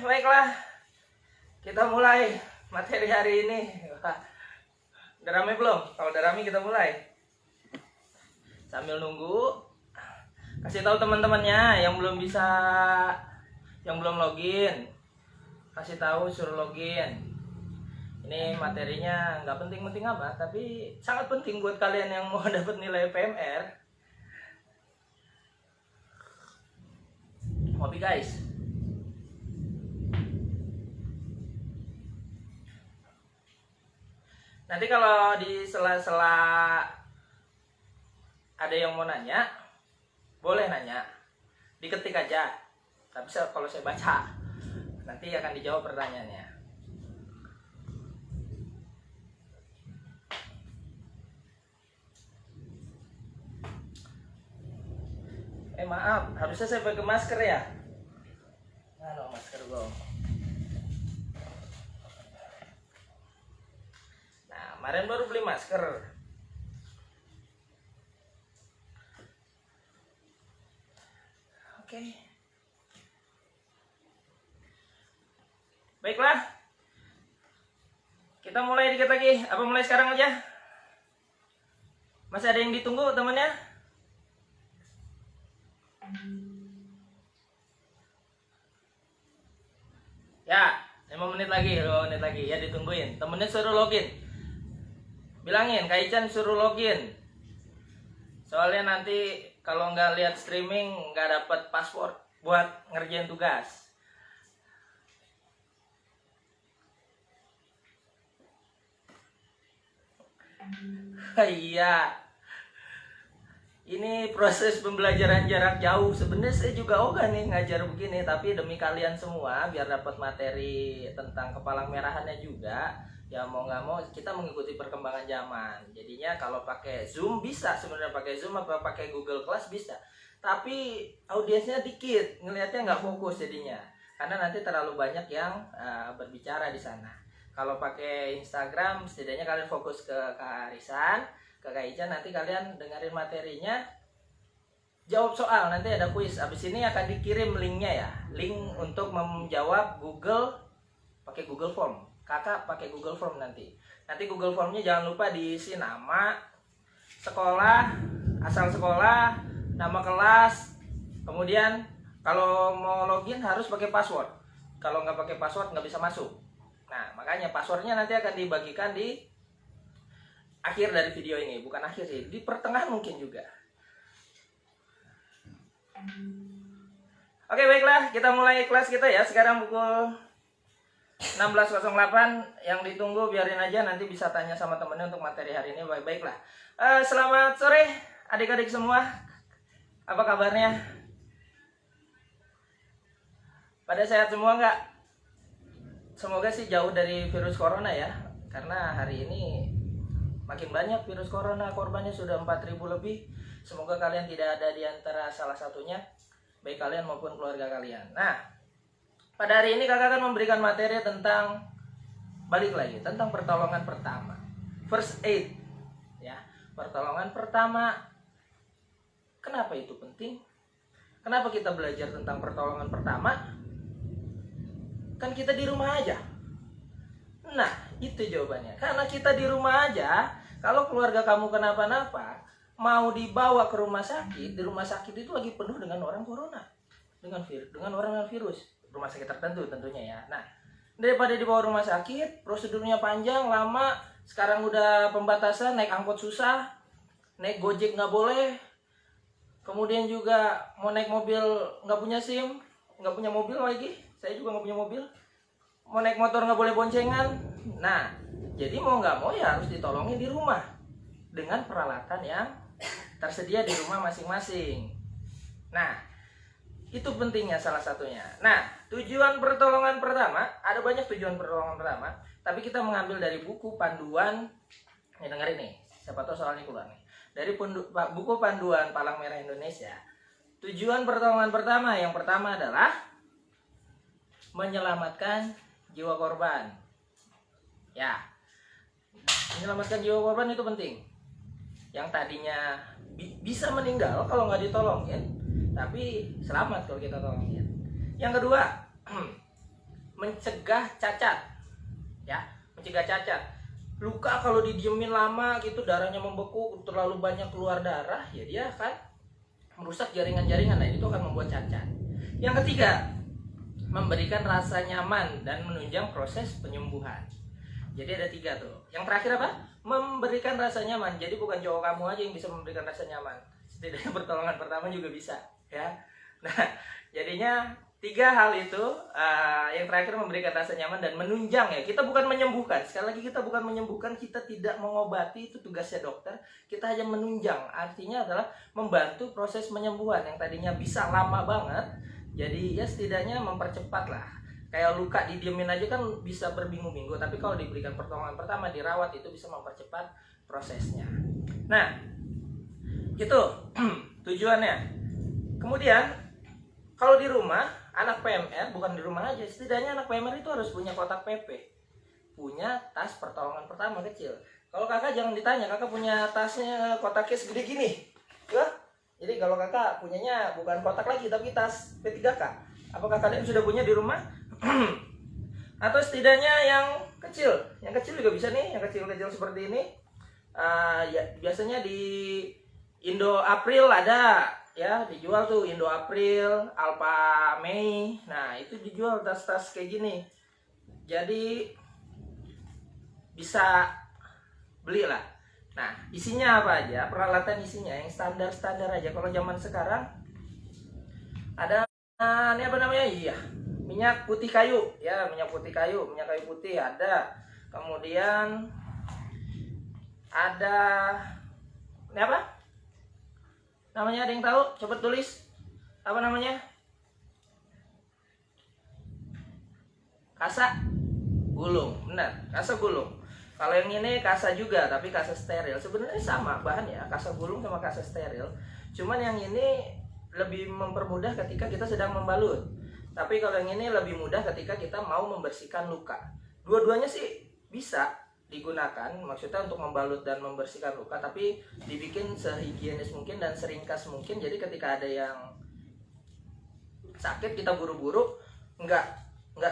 baiklah. Kita mulai materi hari ini. Udah rame belum? Kalau udah rame kita mulai. Sambil nunggu, kasih tahu teman-temannya yang belum bisa, yang belum login. Kasih tahu suruh login. Ini materinya nggak penting-penting apa, tapi sangat penting buat kalian yang mau dapat nilai PMR. Ngopi guys. Nanti kalau di sela-sela ada yang mau nanya, boleh nanya, diketik aja. Tapi kalau saya baca, nanti akan dijawab pertanyaannya. Maaf, harusnya saya pakai masker ya. Nah, masker gue. Nah, kemarin baru beli masker. Oke. Baiklah. Kita mulai dikit lagi. Apa mulai sekarang aja? Masih ada yang ditunggu temannya? Ya, 5 menit lagi, 5 menit lagi. Ya ditungguin. Temennya suruh login. Bilangin, Kak Ican suruh login. Soalnya nanti kalau nggak lihat streaming nggak dapat password buat ngerjain tugas. Iya. Ini proses pembelajaran jarak jauh. Sebenarnya saya juga ogah nih ngajar begini, tapi demi kalian semua biar dapat materi tentang kepalang merahannya juga. Ya mau nggak mau kita mengikuti perkembangan zaman. Jadinya kalau pakai Zoom bisa, sebenarnya pakai Zoom apa pakai Google Class bisa. Tapi audiensnya dikit, ngelihatnya nggak fokus jadinya. Karena nanti terlalu banyak yang berbicara di sana. Kalau pakai Instagram, setidaknya kalian fokus ke Kak Arisan, ke Kak Ica, nanti kalian dengerin materinya, jawab soal, nanti ada kuis. Abis ini akan dikirim linknya ya, link untuk menjawab Google, pakai Google Form. Kakak pakai Google Form nanti. Nanti Google Formnya jangan lupa diisi nama, sekolah, asal sekolah, nama kelas, kemudian kalau mau login harus pakai password. Kalau nggak pakai password nggak bisa masuk. Nah makanya passwordnya nanti akan dibagikan di akhir dari video ini, bukan akhir sih, di pertengahan mungkin juga. Oke baiklah, kita mulai kelas kita ya. Sekarang pukul 16.08. Yang ditunggu biarin aja, nanti bisa tanya sama temennya untuk materi hari ini. Baiklah, selamat sore adik-adik semua. Apa kabarnya? Pada sehat semua nggak? Semoga sih jauh dari virus corona ya, karena hari ini makin banyak virus corona, korbannya sudah 4.000 lebih. Semoga kalian tidak ada di antara salah satunya, baik kalian maupun keluarga kalian. Nah, pada hari ini kakak akan memberikan materi tentang, balik lagi, tentang pertolongan pertama, first aid ya. Pertolongan pertama, kenapa itu penting? Kenapa kita belajar tentang pertolongan pertama? Kan kita di rumah aja. Nah, itu jawabannya. Karena kita di rumah aja, kalau keluarga kamu kenapa-napa, mau dibawa ke rumah sakit, di rumah sakit itu lagi penuh dengan orang corona, dengan orang dengan virus. Rumah sakit tertentu tentunya ya. Nah, daripada dibawa rumah sakit, prosedurnya panjang, lama. Sekarang udah pembatasan, naik angkot susah, naik Gojek nggak boleh. Kemudian juga mau naik mobil nggak punya SIM, nggak punya mobil lagi. Saya juga nggak punya mobil. Mau naik motor nggak boleh boncengan. Nah, jadi mau nggak mau ya harus ditolongin di rumah dengan peralatan yang tersedia di rumah masing-masing. Nah, itu pentingnya salah satunya. Nah, tujuan pertolongan pertama, ada banyak tujuan pertolongan pertama, tapi kita mengambil dari buku panduan. Nih dengerin nih, siapa tahu soalnya keluar nih. Dari buku panduan Palang Merah Indonesia. Tujuan pertolongan pertama, yang pertama adalah menyelamatkan jiwa korban. Ya, menyelamatkan jiwa korban itu penting. Yang tadinya bisa meninggal kalau nggak ditolongin, tapi selamat kalau kita tolongin. Yang kedua, mencegah cacat, ya, mencegah cacat. Luka kalau didiemin lama gitu, darahnya membeku, terlalu banyak keluar darah, ya dia akan merusak jaringan-jaringan, nah itu akan membuat cacat. Yang ketiga, memberikan rasa nyaman dan menunjang proses penyembuhan. Jadi ada 3 tuh. Yang terakhir apa? Memberikan rasa nyaman. Jadi bukan cowok kamu aja yang bisa memberikan rasa nyaman. Setidaknya pertolongan pertama juga bisa, ya. Nah, jadinya 3 hal itu. Yang terakhir memberikan rasa nyaman dan menunjang, ya. Kita bukan menyembuhkan. Sekali lagi, kita bukan menyembuhkan. Kita tidak mengobati, itu tugasnya dokter. Kita hanya menunjang. Artinya adalah membantu proses penyembuhan yang tadinya bisa lama banget. Jadi ya setidaknya mempercepat lah. Kayak luka didiemin aja kan bisa berminggu-minggu, tapi kalau diberikan pertolongan pertama, dirawat, itu bisa mempercepat prosesnya. Nah, itu tujuannya. Kemudian kalau di rumah, anak PMR, bukan di rumah aja, setidaknya anak PMR itu harus punya kotak PP, punya tas pertolongan pertama kecil. Kalau kakak jangan ditanya, kakak punya tasnya kotaknya segede gini, ya? Jadi kalau kakak punyanya bukan kotak lagi, tapi tas P3K. Apakah kalian sudah punya di rumah? Atau setidaknya yang kecil. Yang kecil juga bisa nih, yang kecil-kecil seperti ini. Ya, biasanya di Indo April ada, ya, dijual tuh Indo April, Alpha Mei. Nah, itu dijual tas-tas kayak gini. Jadi bisa belilah. Nah, isinya apa aja? Peralatan isinya yang standar-standar aja. Kalau zaman sekarang ada ini apa namanya? Iya, minyak putih kayu, ya, minyak kayu putih ada. Kemudian ada ini apa? Namanya ada yang tahu? Coba tulis. Apa namanya? Kasa gulung. Benar, kasa gulung. Kalau yang ini kasa juga, tapi kasa steril. Sebenarnya sama bahannya, kasa gulung sama kasa steril. Cuman yang ini lebih mempermudah ketika kita sedang membalut. Tapi kalau yang ini lebih mudah ketika kita mau membersihkan luka. Dua-duanya sih bisa digunakan, maksudnya untuk membalut dan membersihkan luka, tapi dibikin sehigienis mungkin dan seringkas mungkin. Jadi ketika ada yang sakit, kita buru-buru, nggak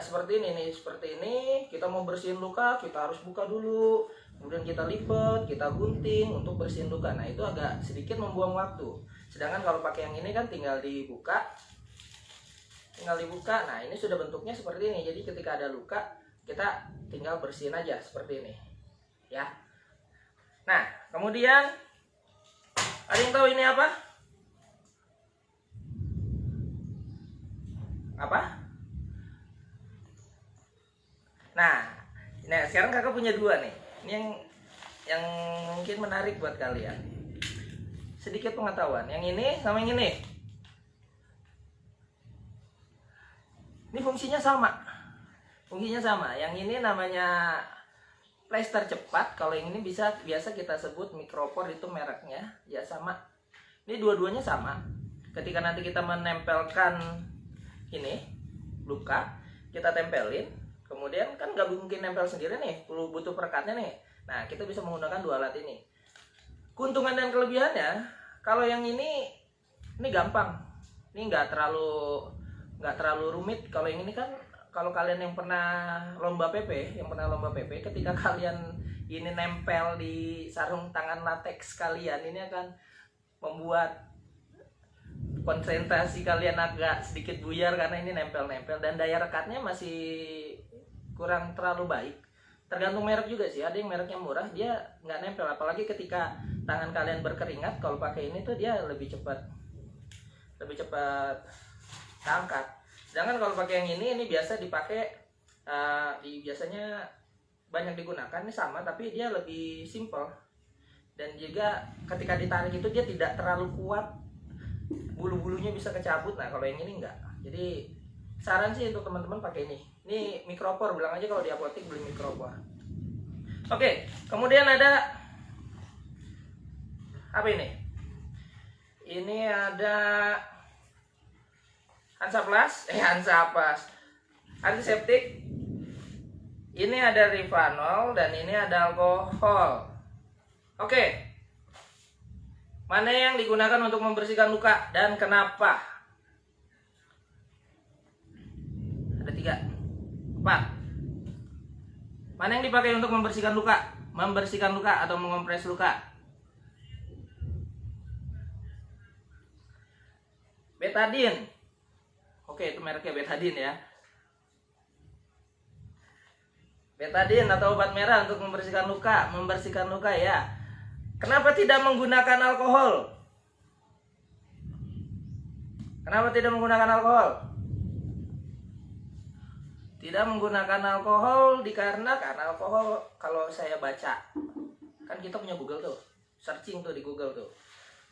seperti ini nih, seperti ini kita mau bersihin luka, kita harus buka dulu, kemudian kita lipat, kita gunting untuk bersihin luka. Nah, itu agak sedikit membuang waktu. Sedangkan kalau pakai yang ini kan tinggal dibuka. Nah, ini sudah bentuknya seperti ini. Jadi ketika ada luka, kita tinggal bersihin aja seperti ini, ya. Nah, kemudian ada yang tahu ini apa? Apa? Nah, sekarang kakak punya 2 nih. Ini yang mungkin menarik buat kalian. Sedikit pengetahuan. Yang ini sama yang ini. Ini fungsinya sama. Yang ini namanya plester cepat. Kalau yang ini biasa kita sebut mikropor, itu mereknya. Ya sama. Ini dua-duanya sama. Ketika nanti kita menempelkan ini luka, kita tempelin. Kemudian kan nggak mungkin nempel sendiri nih, butuh perekatnya nih. Nah, kita bisa menggunakan 2 alat ini. Keuntungan dan kelebihannya, kalau yang ini gampang. Ini nggak terlalu rumit. Kalau yang ini kan, kalau kalian yang pernah lomba PP, ketika kalian ini nempel di sarung tangan latex kalian, ini akan membuat konsentrasi kalian agak sedikit buyar karena ini nempel-nempel, dan daya rekatnya masih kurang terlalu baik. Tergantung merek juga sih. Ada yang mereknya murah, dia nggak nempel. Apalagi ketika tangan kalian berkeringat, kalau pakai ini tuh dia lebih cepat keangkat. Sedangkan kalau pakai yang ini biasa dipakai, biasanya banyak digunakan. Ini sama, tapi dia lebih simple. Dan juga ketika ditarik itu dia tidak terlalu kuat, bulu-bulunya bisa kecabut. Nah, kalau yang ini enggak. Jadi saran sih untuk teman-teman pakai ini. Ini mikropor, bilang aja kalau di apotek beli mikropor. Oke, kemudian ada apa ini? Ini ada Hansaplast, antiseptik. Ini ada Rivanol dan ini ada alkohol. Oke. Mana yang digunakan untuk membersihkan luka dan kenapa? Ada 3. 4. Mana yang dipakai untuk membersihkan luka? Membersihkan luka atau mengompres luka? Betadine. Oke, itu mereknya betadine ya. Betadine atau obat merah untuk membersihkan luka. Membersihkan luka ya. Kenapa tidak menggunakan alkohol? Kenapa tidak menggunakan alkohol? Tidak menggunakan alkohol dikarenakan alkohol, kalau saya baca, kan kita punya Google tuh, searching tuh di Google tuh.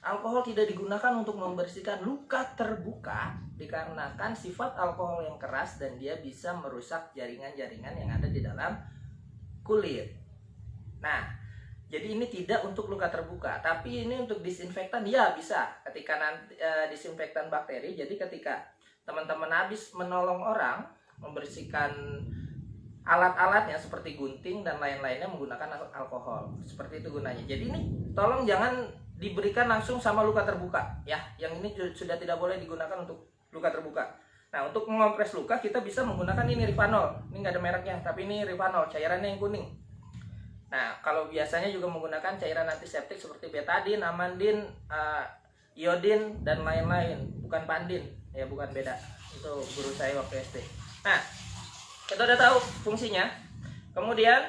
Alkohol tidak digunakan untuk membersihkan luka terbuka dikarenakan sifat alkohol yang keras dan dia bisa merusak jaringan-jaringan yang ada di dalam kulit. Nah, jadi ini tidak untuk luka terbuka, tapi ini untuk disinfektan ya bisa. Ketika nanti disinfektan bakteri, jadi ketika teman-teman habis menolong orang, membersihkan alat-alatnya seperti gunting dan lain-lainnya menggunakan alkohol. Seperti itu gunanya. Jadi ini tolong jangan diberikan langsung sama luka terbuka ya. Yang ini sudah tidak boleh digunakan untuk luka terbuka. Nah, untuk mengompres luka kita bisa menggunakan ini Rivanol. Ini nggak ada mereknya, tapi ini Rivanol, cairannya yang kuning. Nah, kalau biasanya juga menggunakan cairan antiseptik seperti betadine, amandine, iodine dan lain-lain. Bukan pandin, ya bukan, beda. Itu guru saya waktu SD. Nah, kita udah tahu fungsinya. Kemudian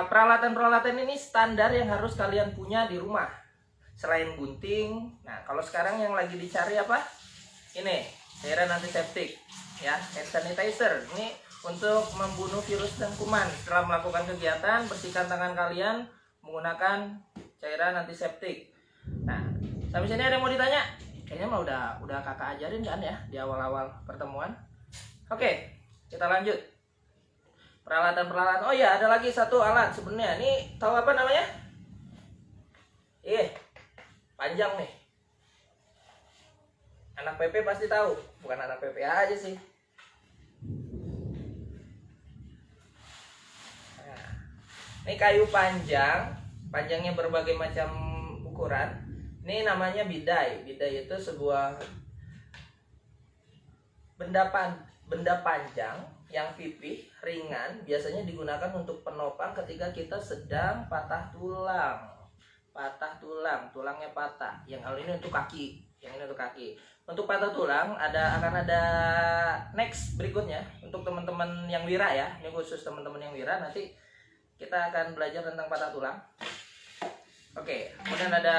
peralatan-peralatan ini standar yang harus kalian punya di rumah. Selain gunting, nah kalau sekarang yang lagi dicari apa? Ini cairan antiseptik, ya, hand sanitizer. Ini untuk membunuh virus dan kuman. Setelah melakukan kegiatan, bersihkan tangan kalian menggunakan cairan antiseptik. Nah, sampai sini ada yang mau ditanya? Kayaknya mah udah kakak ajarin kan ya di awal-awal pertemuan. Oke, kita lanjut. Peralatan-peralatan. Oh ya, ada lagi satu alat sebenarnya. Ini tahu apa namanya? Panjang nih. Anak PP pasti tahu. Bukan anak PP aja sih. Nah, ini kayu panjang. Panjangnya berbagai macam ukuran. Ini namanya bidai. Bidai itu sebuah benda panjang yang pipih, ringan, biasanya digunakan untuk penopang ketika kita sedang patah tulang. Tulangnya patah. Yang hal ini untuk kaki, yang ini untuk kaki. Untuk patah tulang akan ada next berikutnya untuk teman-teman yang wira ya. Ini khusus teman-teman yang wira, nanti kita akan belajar tentang patah tulang. Oke, kemudian ada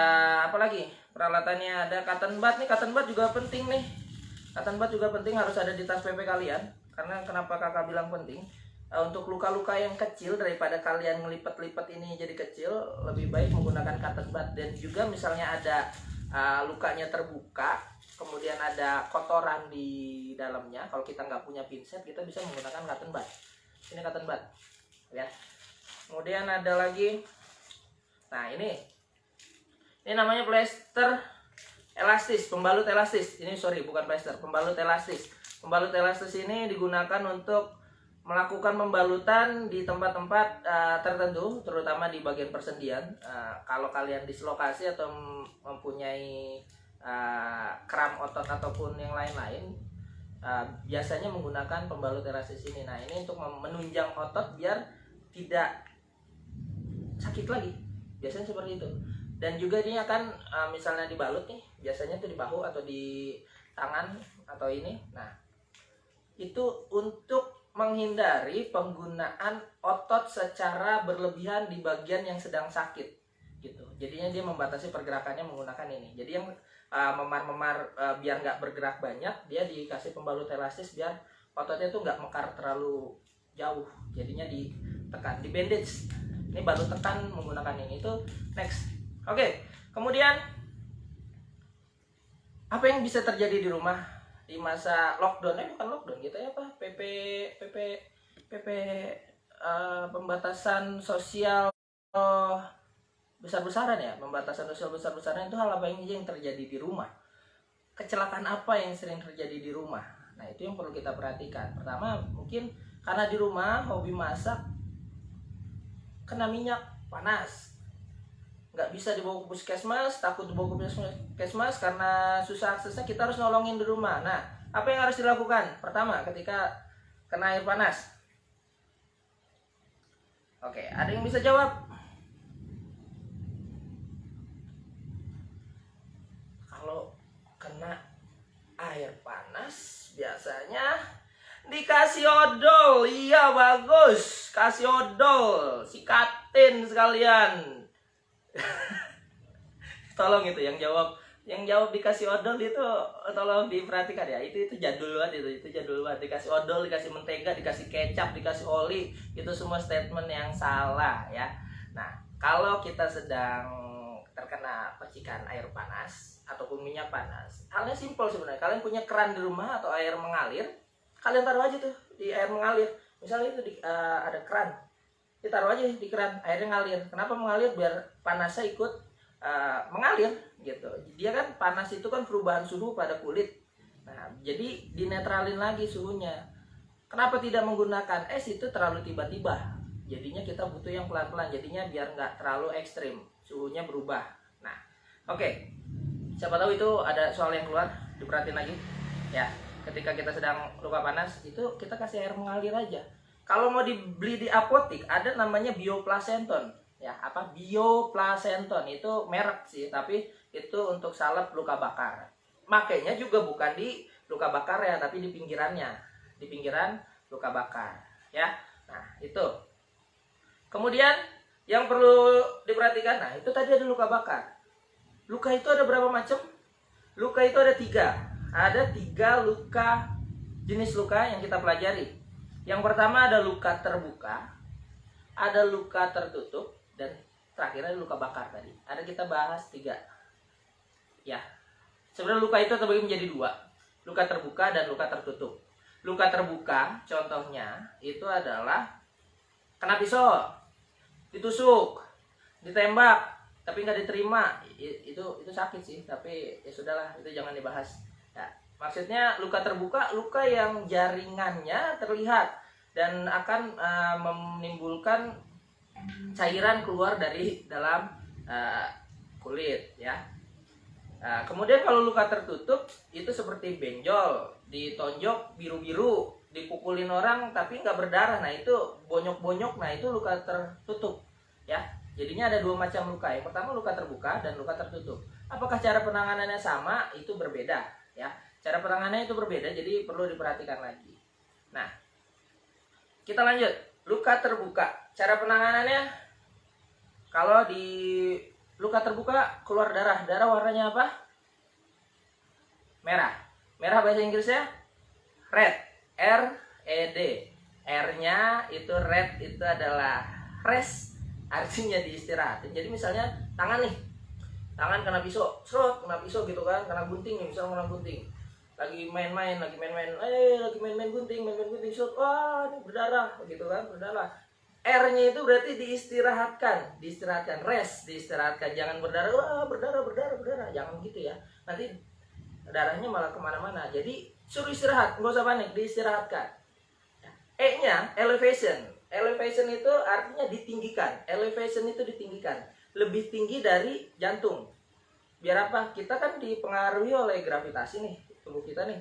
apa lagi? Peralatannya ada cotton bud nih, cotton bud juga penting nih. Cotton bud juga penting, harus ada di tas PP kalian. Karena kenapa kakak bilang penting? Untuk luka-luka yang kecil, daripada kalian ngelipet-lipet ini jadi kecil, lebih baik menggunakan cotton bud. Dan juga misalnya ada lukanya terbuka, kemudian ada kotoran di dalamnya, kalau kita nggak punya pinset, kita bisa menggunakan cotton bud. Ini cotton bud, ya. Kemudian ada lagi, nah ini namanya plester elastis, pembalut elastis. Ini bukan plester, pembalut elastis. Pembalut elastis ini digunakan untuk melakukan pembalutan di tempat-tempat tertentu, terutama di bagian persendian. Kalau kalian dislokasi atau mempunyai kram otot ataupun yang lain-lain, biasanya menggunakan pembalut elastis ini. Nah, ini untuk menunjang otot biar tidak sakit lagi. Biasanya seperti itu. Dan juga ini akan misalnya dibalut nih, biasanya itu di bahu atau di tangan atau ini. Nah, itu untuk menghindari penggunaan otot secara berlebihan di bagian yang sedang sakit gitu. Jadinya dia membatasi pergerakannya menggunakan ini. Jadi yang memar-memar biar nggak bergerak banyak, dia dikasih pembalut elastis biar ototnya tuh nggak mekar terlalu jauh. Jadinya ditekan, di bandage. Ini baru tekan menggunakan ini. Itu next. Oke, kemudian apa yang bisa terjadi di rumah di masa lockdown? Bukan lockdown gitu ya, apa? PP pembatasan sosial besar-besaran ya, pembatasan sosial besar-besaran. Itu hal apa yang terjadi di rumah? Kecelakaan apa yang sering terjadi di rumah? Nah, itu yang perlu kita perhatikan. Pertama, mungkin karena di rumah hobi masak, kena minyak panas, nggak bisa dibawa ke puskesmas, takut dibawa ke puskesmas karena susah aksesnya, kita harus nolongin di rumah. Nah, apa yang harus dilakukan? Pertama, ketika kena air panas? Oke, ada yang bisa jawab? Kalau kena air panas biasanya dikasih odol. Iya, bagus. Kasih odol, sikatin sekalian. Tolong itu yang jawab dikasih odol itu tolong diperhatikan ya. Itu jadul banget, itu jadul banget. Dikasih odol, dikasih mentega, dikasih kecap, dikasih oli, itu semua statement yang salah ya. Nah, kalau kita sedang terkena percikan air panas ataupun minyak panas, halnya simpel sebenarnya. Kalian punya keran di rumah atau air mengalir, kalian taruh aja tuh di air mengalir. Misalnya itu ada keran, ditaruh aja di keran, airnya ngalir. Kenapa mengalir? Biar panasnya ikut mengalir gitu. Dia kan panas itu kan perubahan suhu pada kulit. Nah, jadi dinetralin lagi suhunya. Kenapa tidak menggunakan es? Itu terlalu tiba-tiba. Jadinya kita butuh yang pelan-pelan. Jadinya biar nggak terlalu ekstrim, suhunya berubah. Nah, oke. Siapa tahu itu ada soal yang keluar, diperhatiin lagi. Ya, ketika kita sedang luka panas, itu kita kasih air mengalir aja. Kalau mau dibeli di apotik, ada namanya bioplacenton. Ya, apa bioplacenton itu merek sih, tapi itu untuk salep luka bakar. Makanya juga bukan di luka bakar ya, tapi di pinggirannya, di pinggiran luka bakar ya. Nah, itu kemudian yang perlu diperhatikan, nah itu tadi ada luka bakar. Luka itu ada berapa macam? Luka itu ada 3. Ada 3 luka, jenis luka yang kita pelajari. Yang pertama ada luka terbuka, ada luka tertutup, dan terakhir ada luka bakar tadi. Ada kita bahas 3. Ya, sebenarnya luka itu terbagi menjadi 2. Luka terbuka dan luka tertutup. Luka terbuka contohnya itu adalah kena pisau, ditusuk, ditembak, tapi nggak diterima. Itu sakit sih, tapi ya sudahlah, itu jangan dibahas. Ya, maksudnya luka terbuka, luka yang jaringannya terlihat dan akan menimbulkan cairan keluar dari dalam kulit ya. Kemudian kalau luka tertutup itu seperti benjol, ditonjok biru-biru, dipukulin orang tapi nggak berdarah. Nah, itu bonyok-bonyok. Nah, itu luka tertutup ya. Jadinya ada 2 macam luka. Yang pertama luka terbuka dan luka tertutup. Apakah cara penanganannya sama? Itu berbeda ya. Cara penanganannya itu berbeda, jadi perlu diperhatikan lagi. Nah, kita lanjut. Luka terbuka, cara penanganannya, kalau di luka terbuka keluar darah. Darah warnanya apa? Merah. Merah bahasa Inggrisnya red. R-E-D. R-nya itu red, itu adalah rest, artinya diistirahatin. Jadi misalnya tangan nih, tangan kena pisau, serot, kena pisau gitu kan, kena gunting nih, misalnya kena gunting. Lagi main-main gunting, serot, wah ini berdarah, gitu kan, berdarah. R-nya itu berarti diistirahatkan, rest, diistirahatkan, jangan berdarah, wah berdarah, jangan gitu ya. Nanti darahnya malah kemana-mana. Jadi suruh istirahat, nggak usah panik, diistirahatkan. E-nya elevation. Elevation itu artinya ditinggikan. Elevation itu ditinggikan, lebih tinggi dari jantung. Biar apa? Kita kan dipengaruhi oleh gravitasi nih, tubuh kita nih.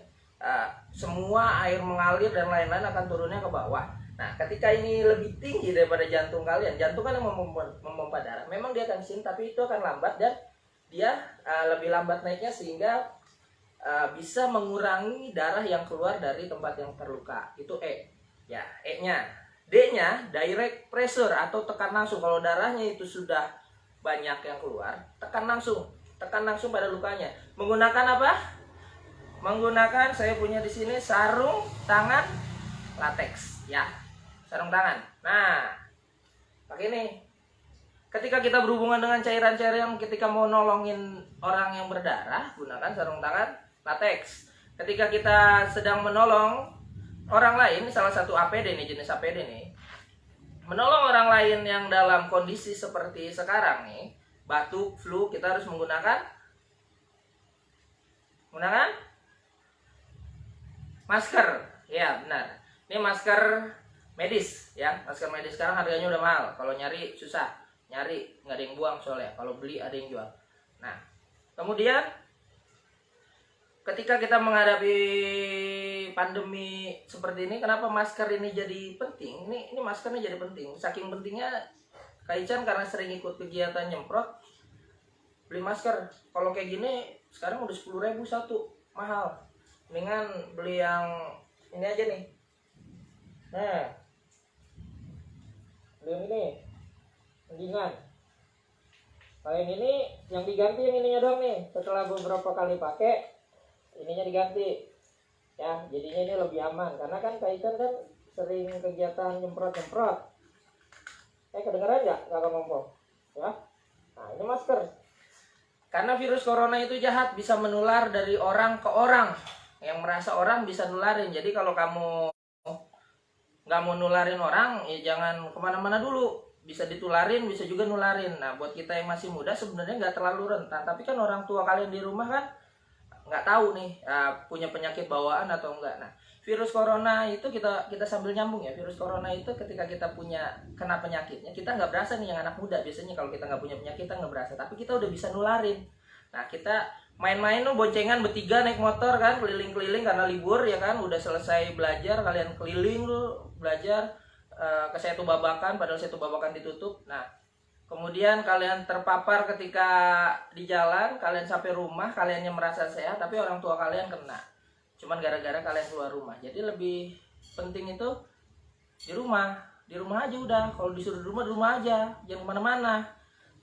Semua air mengalir dan lain-lain akan turunnya ke bawah. Nah, ketika ini lebih tinggi daripada jantung kalian, jantung kan yang memompa darah. Memang dia akan sini, tapi itu akan lambat dan dia lebih lambat naiknya sehingga bisa mengurangi darah yang keluar dari tempat yang terluka. Itu E. Ya, E-nya. D-nya direct pressure atau tekan langsung. Kalau darahnya itu sudah banyak yang keluar, tekan langsung pada lukanya. Menggunakan apa? Menggunakan, saya punya di sini sarung tangan latex ya. Sarung tangan. Nah, pakai ini. Ketika kita berhubungan dengan cairan-cairan, ketika mau nolongin orang yang berdarah, gunakan sarung tangan latex. Ketika kita sedang menolong orang lain, salah satu APD nih, jenis APD nih, menolong orang lain yang dalam kondisi seperti sekarang nih, batuk, flu, kita harus menggunakan masker. Ya, benar. Ini masker medis ya, masker medis sekarang harganya udah mahal. Kalau nyari susah, nyari nggak ada yang buang soalnya. Kalau beli ada yang jual. Nah, kemudian ketika kita menghadapi pandemi seperti ini, kenapa masker ini jadi penting? Ini maskernya jadi penting. Saking pentingnya Kak Ican karena sering ikut kegiatan nyemprot, beli masker. Kalau kayak gini sekarang udah 10.000 satu, mahal. Mendingan beli yang ini aja nih. Nah, beli yang ini, mendingan. Kalau yang ini yang diganti yang ininya doang nih. Setelah beberapa kali pakai, ininya diganti. Ya, jadinya ini lebih aman. Karena kan Kak Ican kan sering kegiatan nyemprot-nyemprot. Kedengeran nggak kakak ngomong? Ya. Nah, ini masker. Karena virus corona itu jahat, bisa menular dari orang ke orang. Yang merasa orang bisa nularin. Jadi kalau kamu nggak mau nularin orang, ya jangan kemana-mana dulu. Bisa ditularin, bisa juga nularin. Nah, buat kita yang masih muda sebenarnya nggak terlalu rentan. Tapi kan orang tua kalian di rumah kan nggak tahu nih punya penyakit bawaan atau enggak. Nah, virus corona itu kita sambil nyambung ya. Virus corona itu ketika kita kena penyakitnya, kita nggak berasa nih yang anak muda. Biasanya kalau kita nggak punya penyakit kita nggak berasa. Tapi kita udah bisa nularin. Nah, kita main-main tuh boncengan bertiga naik motor kan, keliling-keliling karena libur ya kan. Udah selesai belajar, kalian keliling tuh belajar ke Setu Babakan, padahal Setu Babakan ditutup. Nah, kemudian kalian terpapar ketika di jalan, kalian sampai rumah, kaliannya merasa sehat, tapi orang tua kalian kena. Cuman gara-gara kalian keluar rumah. Jadi lebih penting itu di rumah aja udah. Kalau disuruh di rumah aja, jangan kemana-mana.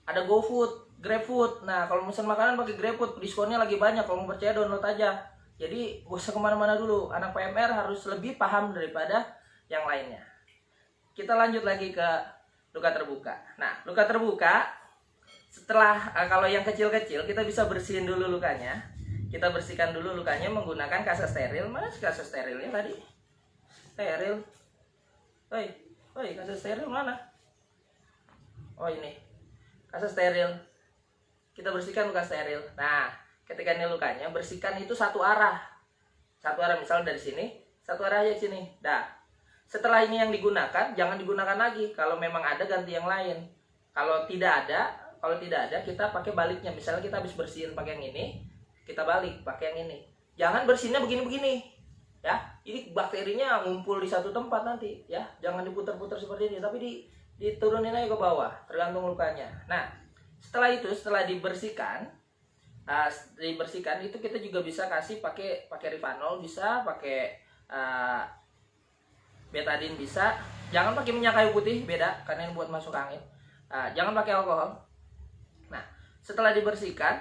Ada GoFood, GrabFood. Nah, kalau pesan makanan pakai GrabFood, diskonnya lagi banyak. Kalau mau percaya download aja. Jadi gak usah kemana-mana dulu. Anak PMR harus lebih paham daripada yang lainnya. Kita lanjut lagi ke luka terbuka. Nah, luka terbuka setelah kalau yang kecil-kecil kita bisa bersihin dulu lukanya. Kita bersihkan dulu lukanya menggunakan kasa steril. Mana kasa sterilnya tadi? Steril. Oi, kasa steril mana? Oh, ini. Kasa steril. Kita bersihkan luka steril. Nah, ketika ini lukanya bersihkan itu satu arah. Satu arah misalnya dari sini, satu arah aja sini. Dah. Setelah ini yang digunakan, jangan digunakan lagi. Kalau memang ada, ganti yang lain. Kalau tidak ada, kita pakai baliknya. Misalnya kita habis bersihin pakai yang ini, kita balik pakai yang ini. Jangan bersihinnya begini-begini. Ya, ini bakterinya ngumpul di satu tempat nanti. Ya, jangan diputar-putar seperti ini. Tapi diturunin aja ke bawah, tergantung lukanya. Nah, setelah dibersihkan, itu kita juga bisa kasih pakai Rivanol, bisa pakai betadine bisa. Jangan pakai minyak kayu putih, beda karena ini buat masuk angin. Jangan pakai alkohol. Nah, setelah dibersihkan,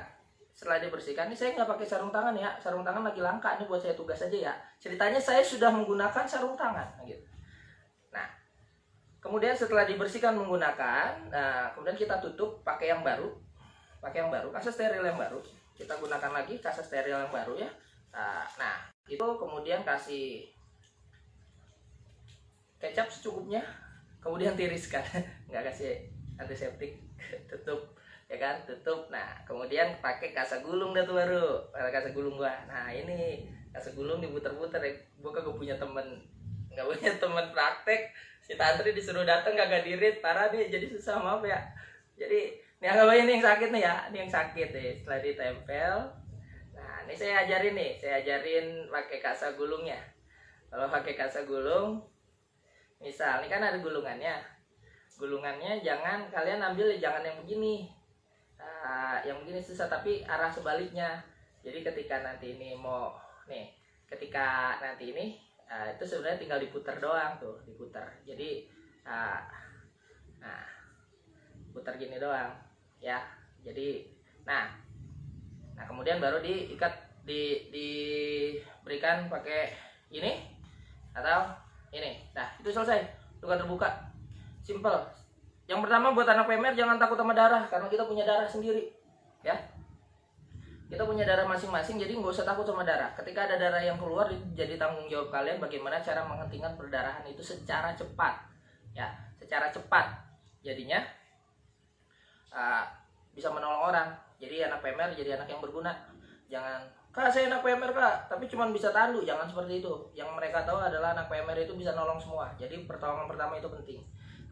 ini saya nggak pakai sarung tangan ya. Sarung tangan lagi langka, ini buat saya tugas aja ya. Ceritanya saya sudah menggunakan sarung tangan, gitu. Nah, kemudian setelah dibersihkan menggunakan, kemudian kita tutup pakai yang baru, kasa steril yang baru. Kita gunakan lagi kasa steril yang baru ya. Nah, itu kemudian kasih kecap secukupnya, kemudian tiriskan, nggak kasih antiseptik, tutup ya kan, tutup. Nah, kemudian pakai kasa gulung dah tuh baru, kasa gulung gua. Nah, ini kasa gulung diputer-puter ya. Gua kagak punya temen praktek, si Tantri disuruh datang kagak dirit, parah nih, jadi susah, maaf ya. Jadi ini anggap aja ini yang sakit nih ya, ini yang sakit nih. Setelah ditempel, nah ini saya ajarin pakai kasa gulungnya. Kalau pakai kasa gulung, misal ini kan ada gulungannya jangan kalian ambil, jangan yang begini. Yang begini susah, tapi arah sebaliknya. Jadi ketika nanti ini itu sebenarnya tinggal diputar doang tuh, jadi putar gini doang ya. Jadi nah kemudian baru diberikan pakai ini atau ini. Nah, itu selesai, luka terbuka, simple. Yang pertama buat anak PMR, jangan takut sama darah, karena kita punya darah sendiri ya. Kita punya darah masing-masing, jadi nggak usah takut sama darah. Ketika ada darah yang keluar, jadi tanggung jawab kalian bagaimana cara menghentikan perdarahan itu secara cepat ya, secara cepat. Jadinya bisa menolong orang. Jadi anak PMR jadi anak yang berguna. Jangan, Kak saya anak PMR kak, tapi cuma bisa tandu. Jangan seperti itu. Yang mereka tahu adalah anak PMR itu bisa nolong semua. Jadi pertolongan pertama itu penting.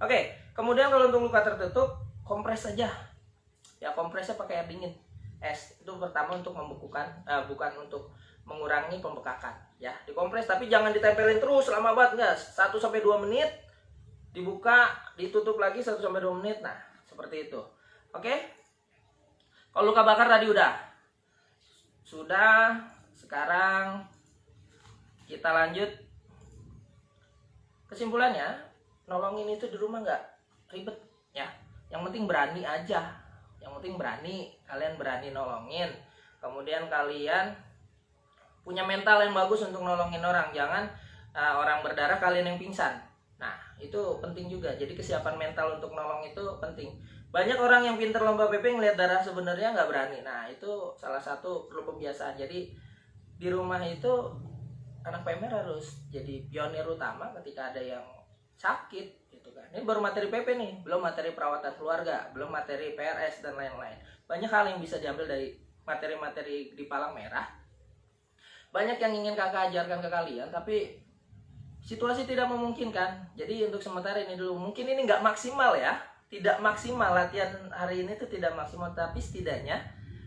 Oke, kemudian kalau untuk luka tertutup, kompres saja. Ya, kompresnya pakai air dingin, es. Itu pertama untuk membukukan, bukan untuk mengurangi pembekakan ya. Dikompres tapi jangan ditempelin terus lama banget, enggak, 1-2 menit dibuka, ditutup lagi 1-2 menit. Nah, seperti itu. Oke. Kalau luka bakar tadi sudah, sekarang kita lanjut. Kesimpulannya, nolongin itu di rumah nggak ribet ya. Yang penting berani aja. Yang penting berani, kalian berani nolongin. Kemudian kalian punya mental yang bagus untuk nolongin orang. Jangan orang berdarah kalian yang pingsan. Nah, itu penting juga. Jadi kesiapan mental untuk nolong itu penting. Banyak orang yang pinter lomba PP ngeliat darah sebenarnya nggak berani. Nah, itu salah satu perlu pembiasaan. Jadi di rumah itu anak PMR harus jadi pionir utama ketika ada yang sakit gitu kan. Ini baru materi PP nih, belum materi perawatan keluarga, belum materi PRS dan lain-lain. Banyak hal yang bisa diambil dari materi-materi di Palang Merah. Banyak yang ingin kakak ajarkan ke kalian, tapi situasi tidak memungkinkan. Jadi untuk sementara ini dulu. Mungkin ini nggak maksimal ya, tidak maksimal, latihan hari ini tuh tidak maksimal. Tapi setidaknya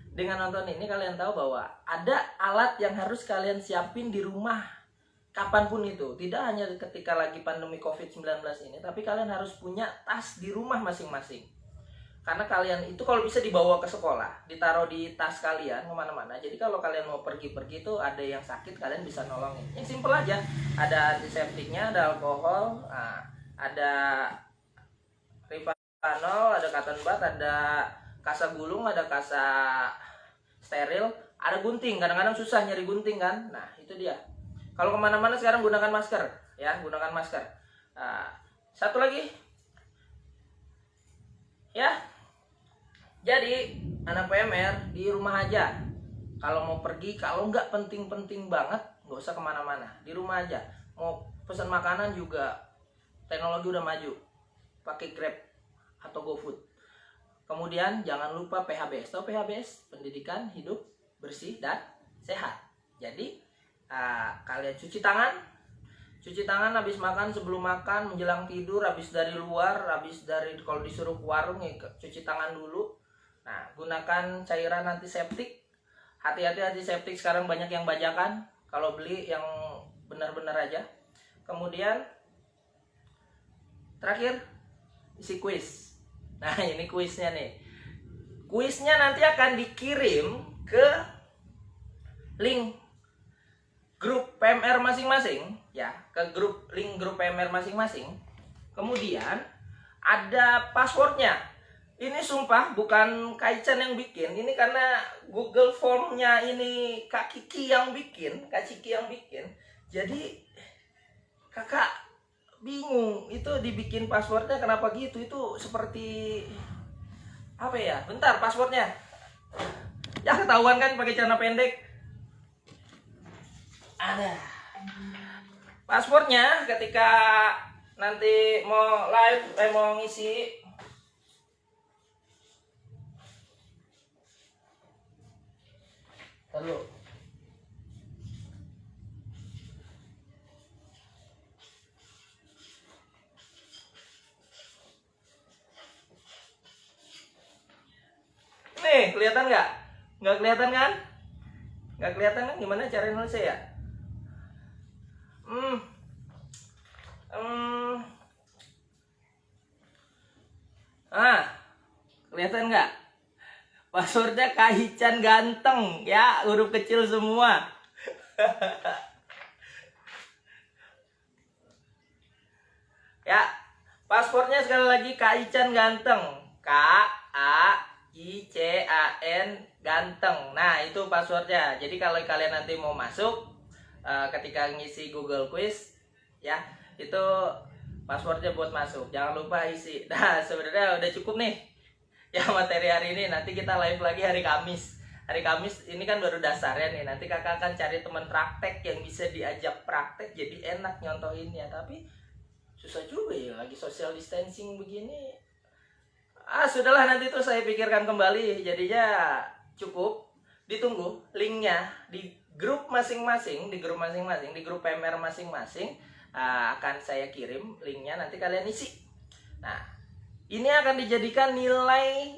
dengan nonton ini kalian tahu bahwa ada alat yang harus kalian siapin di rumah kapanpun itu. Tidak hanya ketika lagi pandemi COVID-19 ini, tapi kalian harus punya tas di rumah masing-masing. Karena kalian itu kalau bisa dibawa ke sekolah, ditaruh di tas kalian kemana-mana. Jadi kalau kalian mau pergi-pergi itu ada yang sakit, kalian bisa nolongin. Yang simple aja, ada antiseptiknya, ada alkohol, ada Rivanol, ada cotton bud, ada kasa gulung, ada kasa steril, ada gunting. Kadang-kadang susah nyari gunting kan. Nah itu dia. Kalau kemana-mana sekarang gunakan masker ya, gunakan masker. Satu lagi ya. Jadi anak PMR di rumah aja. Kalau mau pergi, kalau nggak penting-penting banget, nggak usah kemana-mana. Di rumah aja. Mau pesan makanan juga teknologi udah maju. Pakai Grab atau GoFood. Kemudian jangan lupa PHBS. Tahu PHBS? Pendidikan hidup bersih dan sehat. Jadi kalian cuci tangan habis makan, sebelum makan, menjelang tidur, habis dari luar, habis dari kalau disuruh ke warung ya cuci tangan dulu. Nah, gunakan cairan antiseptik. Hati-hati antiseptik sekarang banyak yang bajakan. Kalau beli yang benar-benar aja. Kemudian terakhir isi kuis. Nah, ini kuisnya nih. Kuisnya nanti akan dikirim ke link grup PMR masing-masing ya, ke link grup PMR masing-masing. Kemudian ada passwordnya. Ini sumpah bukan Kak Ican yang bikin, ini karena Google Formnya ini Kak Kiki yang bikin, Jadi kakak bingung itu dibikin passwordnya kenapa gitu. Itu seperti apa ya? Bentar, passwordnya ya ketahuan kan pakai celana pendek. Ada passwordnya ketika nanti mau live, mau ngisi. Lalu nih, kelihatan nggak? Nggak kelihatan kan? Nggak kelihatan kan? Gimana cara nulisnya ya? Kelihatan nggak? Passwordnya Kak Ican ganteng ya, huruf kecil semua. Ya, paspornya sekali lagi Kak Ican ganteng. K-A-I-C-A-N ganteng. Nah, itu passwordnya. Jadi kalau kalian nanti mau masuk ketika ngisi Google Quiz ya, itu passwordnya buat masuk. Jangan lupa isi. Nah, sebenarnya udah cukup nih ya materi hari ini. Nanti kita live lagi hari Kamis. Hari Kamis ini kan baru dasarnya nih. Nanti kakak akan cari teman praktek yang bisa diajak praktek, jadi enak nyontohinnya. Tapi susah juga ya, lagi social distancing begini. Sudahlah, nanti tuh saya pikirkan kembali. Jadinya cukup ditunggu linknya di grup masing-masing, di grup PMR masing-masing. Akan saya kirim linknya, nanti kalian isi. Nah, ini akan dijadikan nilai,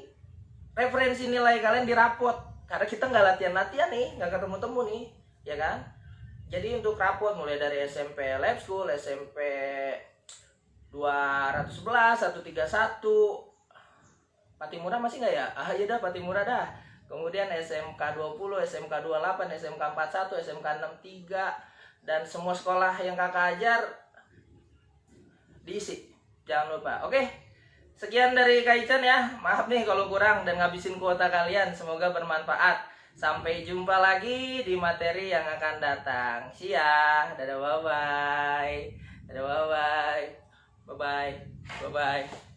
referensi nilai kalian di rapot. Karena kita nggak latihan-latihan nih, nggak ketemu-temu nih. ya kan? Jadi untuk rapot mulai dari SMP Lab School, SMP 211, 131, Patimura masih nggak ya? Ah iya dah, Patimura dah. Kemudian SMK 20, SMK 28, SMK 41, SMK 63, dan semua sekolah yang kakak ajar diisi. Jangan lupa. Oke, sekian dari Kak Ican ya. Maaf nih kalau kurang dan ngabisin kuota kalian. Semoga bermanfaat. Sampai jumpa lagi di materi yang akan datang. See ya. Dadah, bye-bye. Dadah, bye-bye. Bye-bye. Bye-bye.